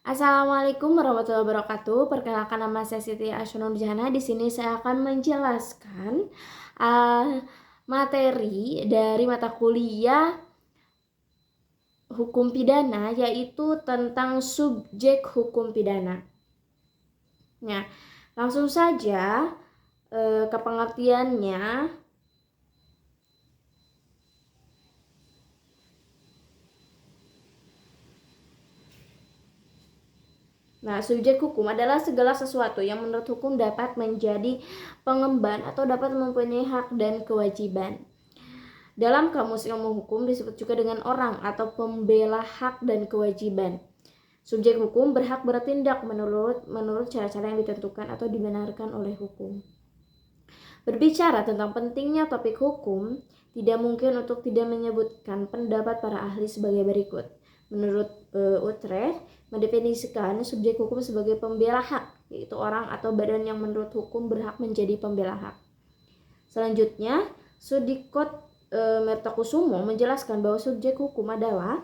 Assalamualaikum warahmatullahi wabarakatuh. Perkenalkan, nama saya Siti Asyunur Jana. Di sini saya akan menjelaskan materi dari mata kuliah hukum pidana, yaitu tentang subjek hukum pidana. Nah, langsung saja ke pengertiannya. Nah, subjek hukum adalah segala sesuatu yang menurut hukum dapat menjadi pengemban atau dapat mempunyai hak dan kewajiban. Dalam kamus ilmu hukum disebut juga dengan orang atau pembela hak dan kewajiban. Subjek hukum berhak bertindak menurut cara-cara yang ditentukan atau dibenarkan oleh hukum. Berbicara tentang pentingnya topik hukum, tidak mungkin untuk tidak menyebutkan pendapat para ahli sebagai berikut. Menurut Utrecht, mendefinisikan subjek hukum sebagai pembela hak, yaitu orang atau badan yang menurut hukum berhak menjadi pembela hak. Selanjutnya, Sudikot Mertakusumo menjelaskan bahwa subjek hukum adalah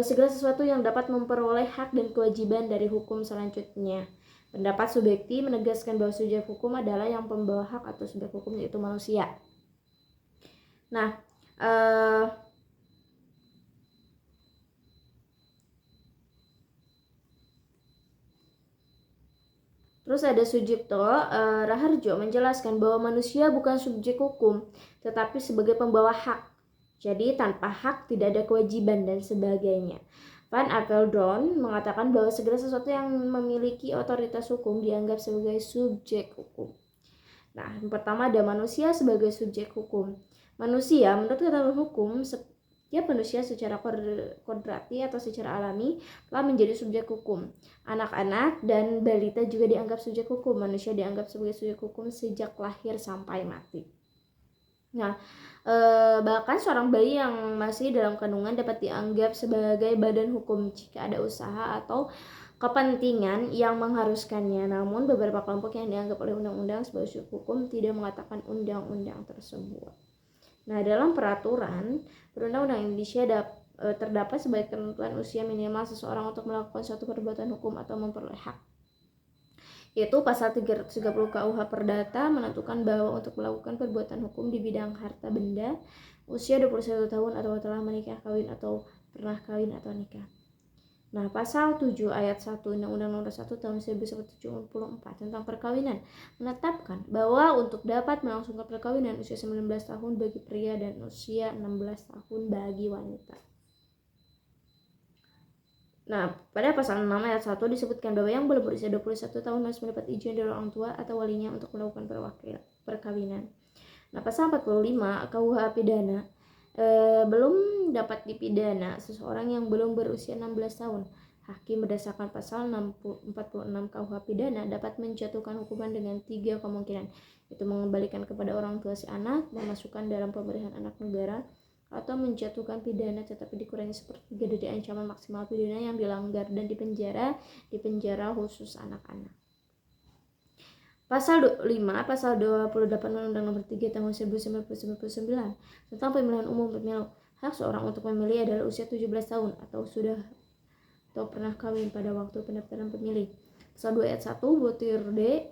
segala sesuatu yang dapat memperoleh hak dan kewajiban dari hukum selanjutnya. Pendapat Subekti menegaskan bahwa subjek hukum adalah yang pembawa hak atau subjek hukum, yaitu manusia. Nah, terus ada Sujipto Raharjo menjelaskan bahwa manusia bukan subjek hukum, tetapi sebagai pembawa hak. Jadi tanpa hak tidak ada kewajiban dan sebagainya. Van Apeldoorn mengatakan bahwa segala sesuatu yang memiliki otoritas hukum dianggap sebagai subjek hukum. Nah, yang pertama ada manusia sebagai subjek hukum. Manusia, menurut ketentuan hukum, setiap manusia secara kodrati atau secara alami telah menjadi subjek hukum. Anak-anak dan balita juga dianggap subjek hukum. Manusia dianggap sebagai subjek hukum sejak lahir sampai mati. Nah, bahkan seorang bayi yang masih dalam kandungan dapat dianggap sebagai badan hukum jika ada usaha atau kepentingan yang mengharuskannya. Namun beberapa kelompok yang dianggap oleh undang-undang sebagai subjek hukum tidak mengatakan undang-undang tersebut. Nah, dalam peraturan perundang-undang Indonesia terdapat sebagai ketentuan usia minimal seseorang untuk melakukan suatu perbuatan hukum atau memperoleh hak, yaitu pasal 330 KUH Perdata menentukan bahwa untuk melakukan perbuatan hukum di bidang harta benda, usia 21 tahun atau telah menikah, kawin atau pernah kawin atau nikah. Nah, pasal 7 ayat 1 Undang-Undang Nomor 1 tahun 1974 tentang perkawinan menetapkan bahwa untuk dapat melangsungkan perkawinan usia 19 tahun bagi pria dan usia 16 tahun bagi wanita. Nah, pada pasal 6 ayat 1 disebutkan bahwa yang belum berusia 21 tahun harus mendapat izin dari orang tua atau walinya untuk melakukan perkawinan. Nah, pasal 45 KUH Pidana belum dapat dipidana seseorang yang belum berusia 16 tahun. Hakim berdasarkan pasal 46 KUH Pidana dapat menjatuhkan hukuman dengan 3 kemungkinan, yaitu mengembalikan kepada orang tua si anak, memasukkan dalam pemeriksaan anak negara, atau menjatuhkan pidana tetapi dikurangi sepertiga dari ancaman maksimal pidana yang dilanggar dan dipenjara khusus anak-anak. Pasal 5, pasal 28 Undang-Undang Nomor 3 Tahun 1999 tentang pemilihan umum pemilu. Hak seorang untuk memilih adalah usia 17 tahun atau sudah atau pernah kawin pada waktu pendaftaran pemilih. Pasal 2 ayat 1 butir D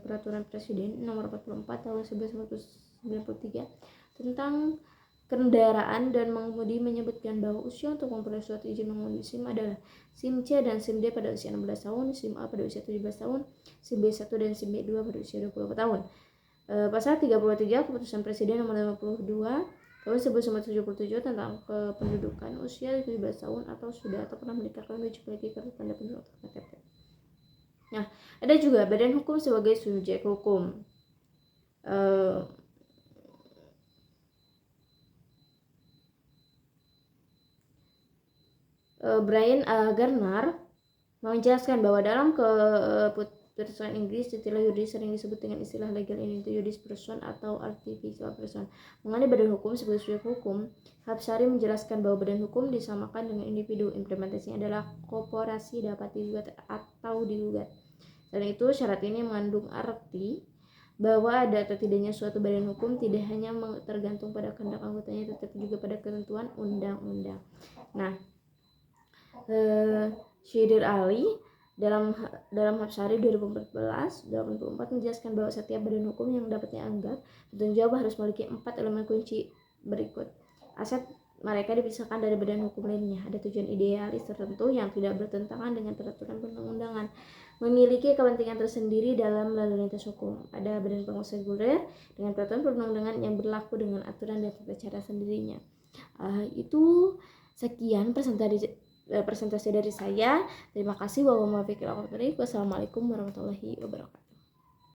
Peraturan Presiden Nomor 44 Tahun 1993 tentang kendaraan dan mengemudi menyebutkan bahwa usia untuk memperoleh suatu izin mengemudi SIM adalah SIM C dan SIM D pada usia 16 tahun, SIM A pada usia 17 tahun, SIM B1 dan SIM B2 pada usia 20 tahun. Pasal 33 Keputusan Presiden Nomor 52 Tahun 1977 tentang kependudukan usia 17 tahun atau sudah atau pernah menikah kawin wajib memiliki kartu tanda penduduk atau KTP. Nah, ada juga badan hukum sebagai subjek hukum. Brian Garner menjelaskan bahwa dalam keputusan Inggris istilah yuridis sering disebut dengan istilah legal entity juris person atau artificial person. Mengenai badan hukum sebagai subjek hukum, Hapsari menjelaskan bahwa badan hukum disamakan dengan individu. Implementasinya adalah korporasi dapat digugat atau digugat. Selain itu, syarat ini mengandung arti bahwa ada atau tidaknya suatu badan hukum tidak hanya tergantung pada kehendak anggotanya tetapi juga pada ketentuan undang-undang. Nah, Syahrir Ali dalam Hapsari 2014 84 menjelaskan bahwa setiap badan hukum yang dapat dianggap bertanggung jawab harus memiliki 4 elemen kunci berikut. Aset mereka dipisahkan dari badan hukum lainnya. Ada tujuan idealis tertentu yang tidak bertentangan dengan peraturan perundang-undangan, memiliki kepentingan tersendiri dalam lalu lintas hukum. Ada badan pengusaha reguler dengan peraturan perundang-undangan yang berlaku dengan aturan dan tata cara sendirinya. Itu sekian presentasi dari saya. Terima kasih. Wassalamualaikum warahmatullahi wabarakatuh.